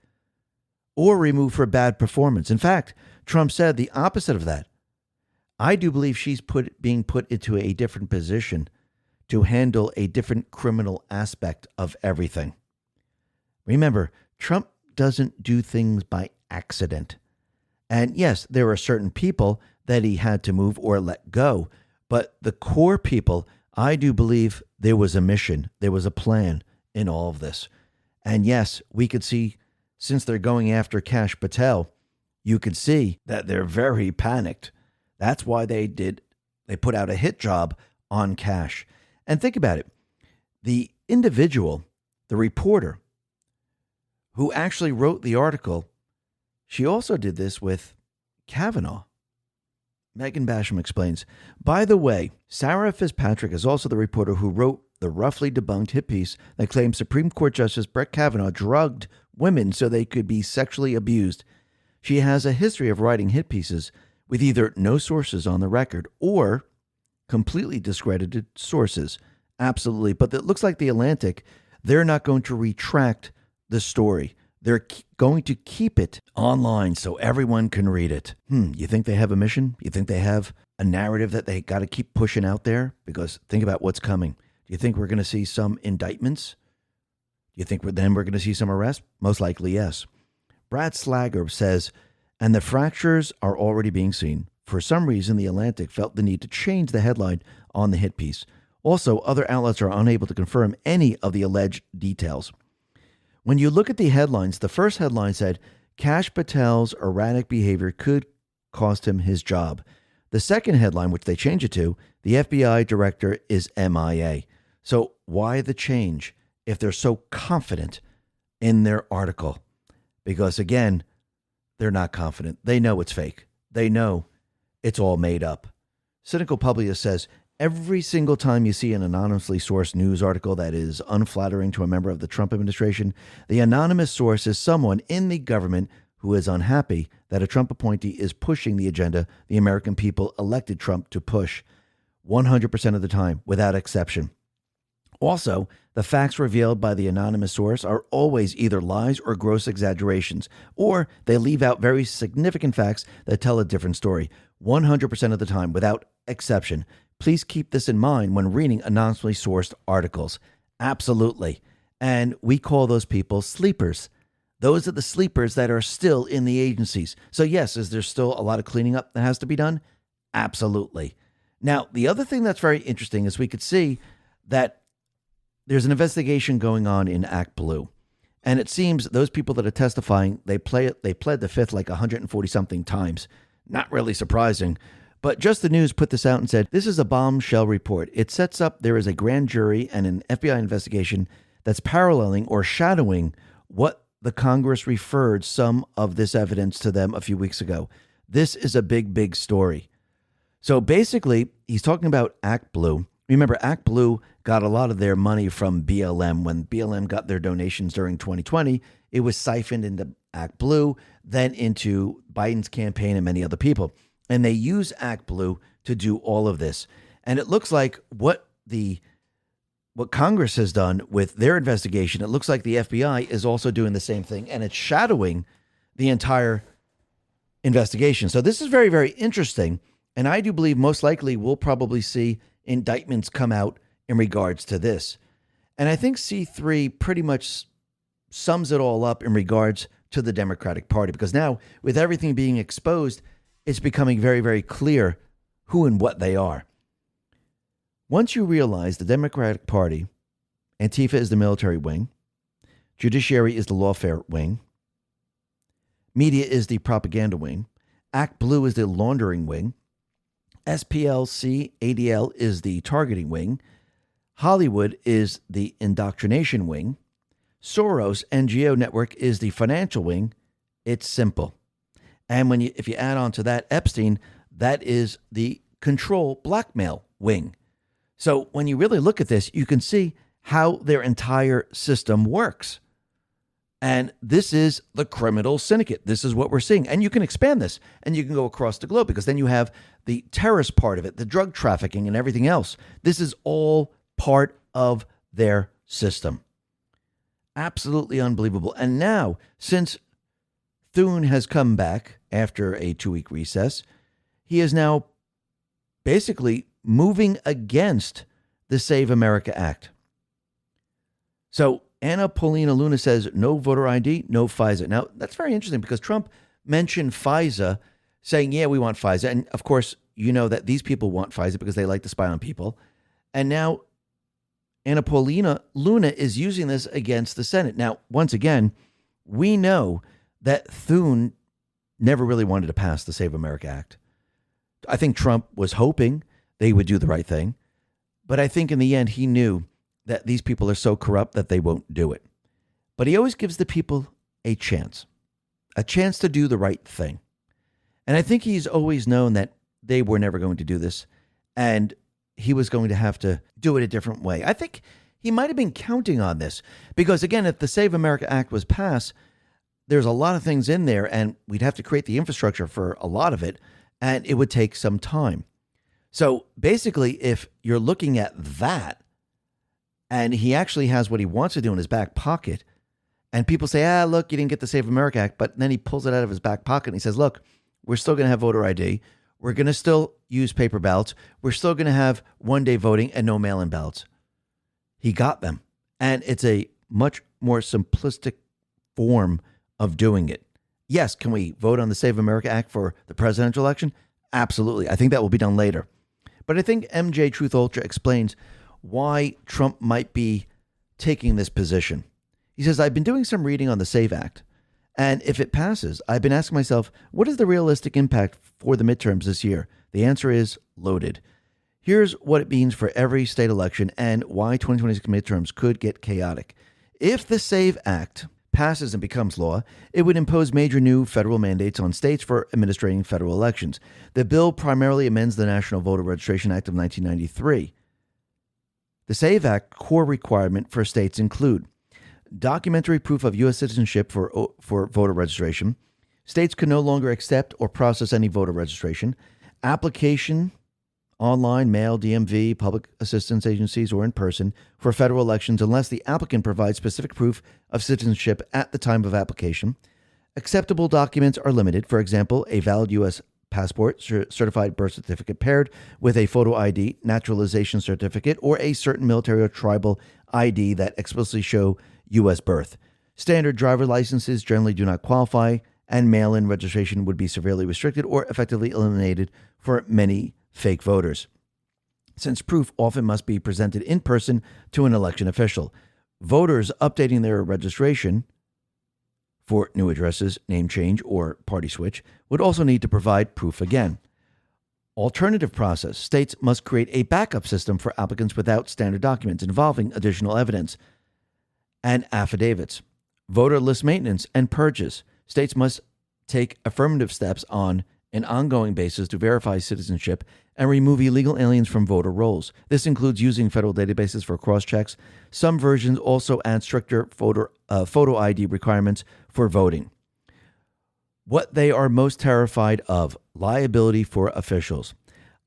or removed for bad performance. In fact, Trump said the opposite of that. I do believe she's being put into a different position to handle a different criminal aspect of everything. Remember, Trump doesn't do things by accident. And yes, there are certain people that he had to move or let go, but the core people, I do believe there was a mission, there was a plan in all of this. And yes, we could see, since they're going after Kash Patel, you could see that they're very panicked. That's why they put out a hit job on Kash. And think about it. The individual, the reporter who actually wrote the article, she also did this with Kavanaugh. Megan Basham explains, by the way, Sarah Fitzpatrick is also the reporter who wrote the roughly debunked hit piece that claims Supreme Court Justice Brett Kavanaugh drugged women so they could be sexually abused. She has a history of writing hit pieces with either no sources on the record or completely discredited sources. Absolutely. But it looks like The Atlantic, they're not going to retract the story. They're going to keep it online so everyone can read it. You think they have a mission? You think they have a narrative that they got to keep pushing out there? Because think about what's coming. Do you think we're going to see some indictments? Do you think we're going to see some arrests? Most likely, yes. Brad Slager says, and the fractures are already being seen. For some reason, The Atlantic felt the need to change the headline on the hit piece. Also, other outlets are unable to confirm any of the alleged details. When you look at the headlines, the first headline said, Kash Patel's erratic behavior could cost him his job. The second headline, which they changed it to, the FBI director is MIA. So why the change if they're so confident in their article? Because again, they're not confident. They know it's fake. They know it's all made up. Cynical Publius says, every single time you see an anonymously sourced news article that is unflattering to a member of the Trump administration, the anonymous source is someone in the government who is unhappy that a Trump appointee is pushing the agenda the American people elected Trump to push 100% of the time, without exception. Also, the facts revealed by the anonymous source are always either lies or gross exaggerations, or they leave out very significant facts that tell a different story, 100% of the time, without exception. Please keep this in mind when reading anonymously sourced articles. Absolutely. And we call those people sleepers. Those are the sleepers that are still in the agencies. So yes, is there still a lot of cleaning up that has to be done? Absolutely. Now, the other thing that's very interesting is we could see that there's an investigation going on in Act Blue. And it seems those people that are testifying, they pled the fifth like 140-something times. Not really surprising. But Just the News put this out and said, this is a bombshell report. It sets up there is a grand jury and an FBI investigation that's paralleling or shadowing what the Congress referred some of this evidence to them a few weeks ago. This is a big, big story. So basically, he's talking about Act Blue. Remember, Act Blue got a lot of their money from BLM. When BLM got their donations during 2020, it was siphoned into Act Blue, then into Biden's campaign and many other people. And they use Act Blue to do all of this. And it looks like what Congress has done with their investigation, it looks like the FBI is also doing the same thing, and it's shadowing the entire investigation. So this is very, very interesting. And I do believe most likely we'll probably see indictments come out in regards to this. And I think C3 pretty much sums it all up in regards to the Democratic Party, because now with everything being exposed, it's becoming very, very clear who and what they are. Once you realize the Democratic Party, Antifa is the military wing, judiciary is the lawfare wing, media is the propaganda wing, Act Blue is the laundering wing, SPLC ADL is the targeting wing, Hollywood is the indoctrination wing, Soros NGO network is the financial wing. It's simple. And if you add on to that Epstein, that is the control blackmail wing. So when you really look at this, you can see how their entire system works. And this is the criminal syndicate. This is what we're seeing. And you can expand this and you can go across the globe, because then you have the terrorist part of it, the drug trafficking and everything else. This is all part of their system. Absolutely unbelievable. And now, since Thune has come back after a 2-week recess, he is now basically moving against the Save America Act. So Anna Paulina Luna says no voter ID, no FISA. Now, that's very interesting, because Trump mentioned FISA, saying, yeah, we want FISA. And of course, you know that these people want FISA because they like to spy on people. And now Anna Paulina Luna is using this against the Senate. Now, once again, we know that Thune never really wanted to pass the Save America Act. I think Trump was hoping they would do the right thing. But I think in the end, he knew that these people are so corrupt that they won't do it. But he always gives the people a chance to do the right thing. And I think he's always known that they were never going to do this, and he was going to have to do it a different way. I think he might have been counting on this, because again, if the Save America Act was passed, there's a lot of things in there, and we'd have to create the infrastructure for a lot of it, and it would take some time. So basically, if you're looking at that, and he actually has what he wants to do in his back pocket, and people say, look, you didn't get the Save America Act, but then he pulls it out of his back pocket and he says, look, we're still going to have voter ID. We're going to still use paper ballots. We're still going to have one-day voting and no mail-in ballots. He got them. And it's a much more simplistic form of doing it. Yes, can we vote on the Save America Act for the presidential election? Absolutely. I think that will be done later. But I think MJ Truth Ultra explains why Trump might be taking this position. He says, I've been doing some reading on the SAVE Act, and if it passes, I've been asking myself, what is the realistic impact for the midterms this year? The answer is loaded. Here's what it means for every state election and why 2026 midterms could get chaotic. If the SAVE Act passes and becomes law, it would impose major new federal mandates on states for administering federal elections. The bill primarily amends the National Voter Registration Act of 1993. The SAVE Act core requirement for states include documentary proof of U.S. citizenship for voter registration. States can no longer accept or process any voter registration. Application online, mail, DMV, public assistance agencies, or in person for federal elections unless the applicant provides specific proof of citizenship at the time of application. Acceptable documents are limited. For example, a valid U.S. passport, certified birth certificate paired with a photo ID, naturalization certificate, or a certain military or tribal ID that explicitly show U.S. birth. Standard driver licenses generally do not qualify, and mail-in registration would be severely restricted or effectively eliminated for many fake voters, since proof often must be presented in person to an election official. Voters updating their registration for new addresses, name change, or party switch would also need to provide proof again. Alternative process. States must create a backup system for applicants without standard documents involving additional evidence and affidavits. Voter list maintenance and purges. States must take affirmative steps on an ongoing basis to verify citizenship and remove illegal aliens from voter rolls. This includes using federal databases for cross-checks. Some versions also add stricter photo ID requirements for voting. What they are most terrified of: liability for officials.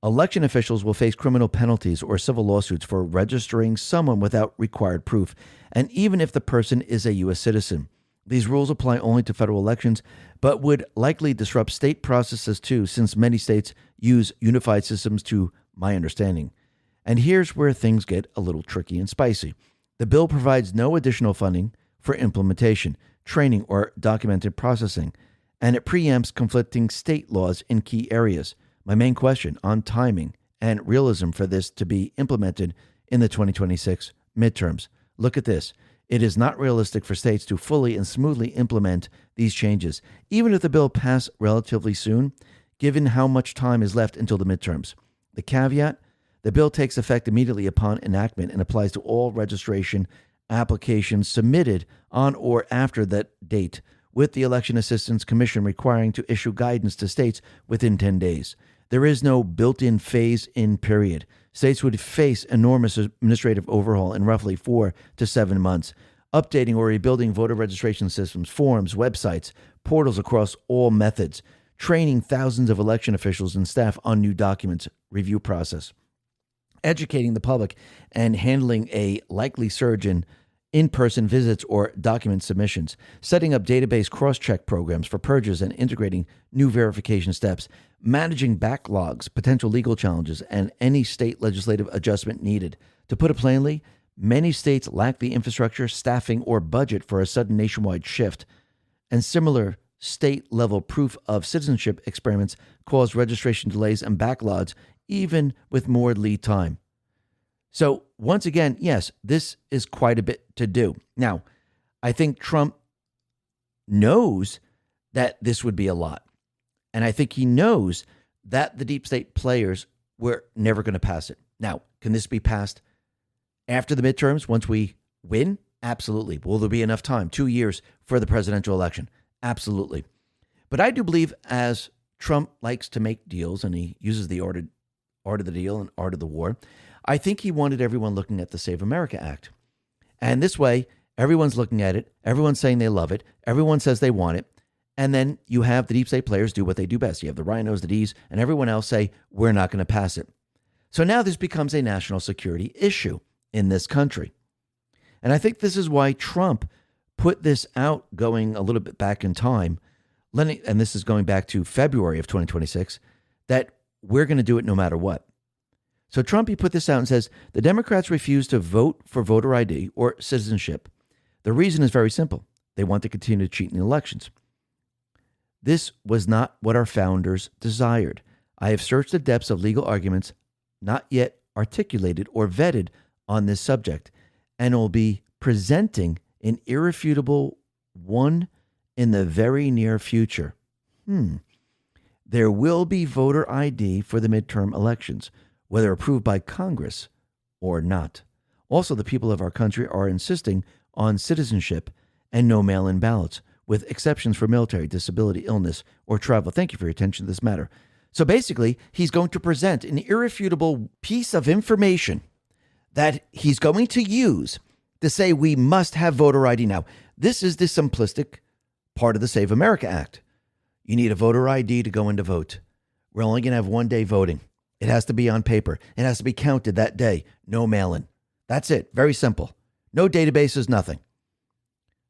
Election officials will face criminal penalties or civil lawsuits for registering someone without required proof, and even if the person is a U.S. citizen. These rules apply only to federal elections, but would likely disrupt state processes too, since many states use unified systems to my understanding. And here's where things get a little tricky and spicy. The bill provides no additional funding for implementation, training, or documented processing, and it preempts conflicting state laws in key areas. My main question on timing and realism for this to be implemented in the 2026 midterms. Look at this. It is not realistic for states to fully and smoothly implement these changes, even if the bill passes relatively soon, given how much time is left until the midterms. The caveat: the bill takes effect immediately upon enactment and applies to all registration applications submitted on or after that date, with the Election Assistance Commission requiring to issue guidance to states within 10 days. There is no built-in phase-in period. States would face enormous administrative overhaul in roughly 4 to 7 months, updating or rebuilding voter registration systems, forms, websites, portals across all methods, training thousands of election officials and staff on new documents review process, educating the public, and handling a likely surge in-person visits or document submissions, setting up database cross-check programs for purges and integrating new verification steps, managing backlogs, potential legal challenges, and any state legislative adjustment needed. To put it plainly, many states lack the infrastructure, staffing, or budget for a sudden nationwide shift, and similar state-level proof of citizenship experiments cause registration delays and backlogs, even with more lead time. So once again, yes, this is quite a bit to do. Now, I think Trump knows that this would be a lot. And I think he knows that the deep state players were never going to pass it. Now, can this be passed after the midterms once we win? Absolutely. Will there be enough time? 2 years for the presidential election? Absolutely. But I do believe, as Trump likes to make deals, and he uses the art of the deal and art of the war, I think he wanted everyone looking at the Save America Act. And this way, everyone's looking at it. Everyone's saying they love it. Everyone says they want it. And then you have the deep state players do what they do best. You have the RINOs, the Ds, and everyone else say, we're not going to pass it. So now this becomes a national security issue in this country. And I think this is why Trump put this out going a little bit back in time, and this is going back to February of 2026, that we're going to do it no matter what. So Trump, he put this out and says, the Democrats refuse to vote for voter ID or citizenship. The reason is very simple. They want to continue to cheat in the elections. This was not what our founders desired. I have searched the depths of legal arguments not yet articulated or vetted on this subject, and will be presenting an irrefutable one in the very near future. There will be voter ID for the midterm elections, whether approved by Congress or not. Also, the people of our country are insisting on citizenship and no mail-in ballots, with exceptions for military, disability, illness, or travel. Thank you for your attention to this matter. So basically, he's going to present an irrefutable piece of information that he's going to use to say we must have voter ID now. This is the simplistic part of the Save America Act. You need a voter ID to go in to vote. We're only going to have 1 day voting. It has to be on paper. It has to be counted that day. No mail-in. That's it. Very simple. No databases, nothing.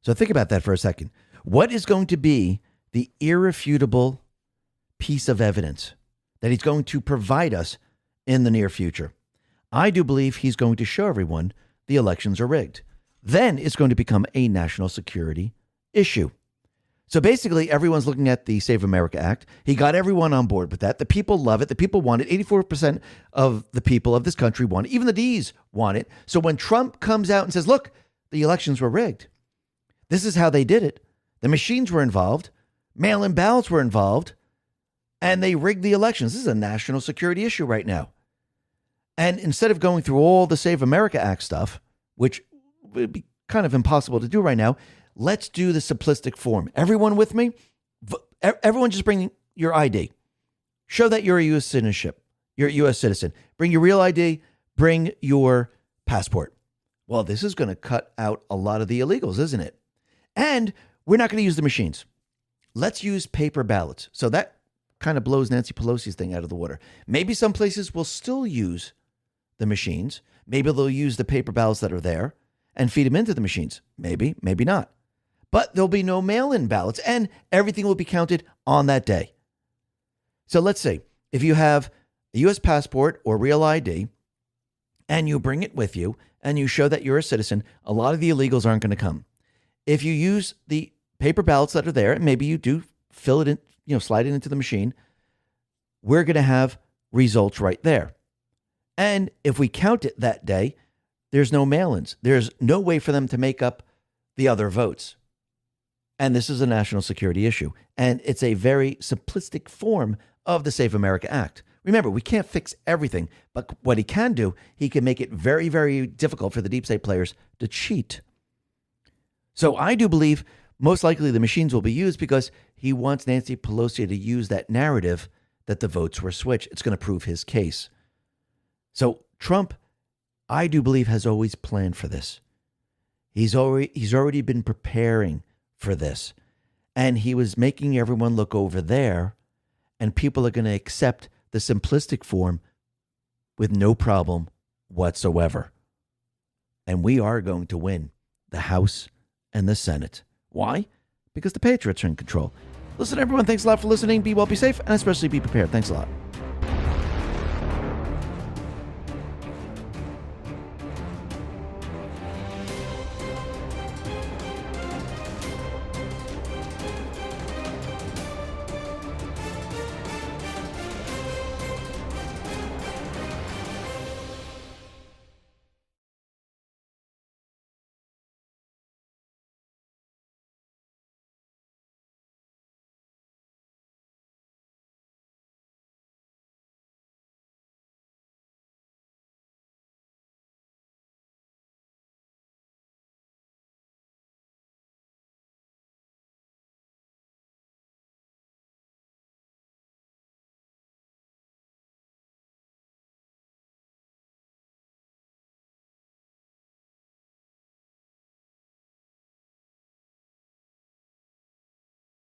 So think about that for a second. What is going to be the irrefutable piece of evidence that he's going to provide us in the near future? I do believe he's going to show everyone the elections are rigged. Then it's going to become a national security issue. So basically, everyone's looking at the Save America Act. He got everyone on board with that. The people love it. The people want it. 84% of the people of this country want it. Even the D's want it. So when Trump comes out and says, look, the elections were rigged, this is how they did it. The machines were involved. Mail-in ballots were involved. And they rigged the elections. This is a national security issue right now. And instead of going through all the Save America Act stuff, which would be kind of impossible to do right now, let's do the simplistic form. Everyone with me? Everyone just bring your ID. Show that you're a U.S. citizen. You're a U.S. citizen. Bring your real ID. Bring your passport. Well, this is going to cut out a lot of the illegals, isn't it? And we're not going to use the machines. Let's use paper ballots. So that kind of blows Nancy Pelosi's thing out of the water. Maybe some places will still use the machines. Maybe they'll use the paper ballots that are there and feed them into the machines. Maybe, maybe not. But there'll be no mail-in ballots, and everything will be counted on that day. So let's say if you have a U.S. passport or real ID, and you bring it with you, and you show that you're a citizen, a lot of the illegals aren't going to come. If you use the paper ballots that are there, and maybe you do fill it in, slide it into the machine, we're going to have results right there. And if we count it that day, there's no mail-ins. There's no way for them to make up the other votes. And this is a national security issue. And it's a very simplistic form of the Save America Act. Remember, we can't fix everything, but what he can do, he can make it very, very difficult for the deep state players to cheat. So I do believe most likely the machines will be used because he wants Nancy Pelosi to use that narrative that the votes were switched. It's going to prove his case. So Trump, I do believe, has always planned for this. He's already been preparing for this. And he was making everyone look over there, and people are going to accept the simplistic form with no problem whatsoever. And we are going to win the House and the Senate. Why? Because the Patriots are in control. Listen, everyone, thanks a lot for listening. Be well, be safe, and especially be prepared. Thanks a lot.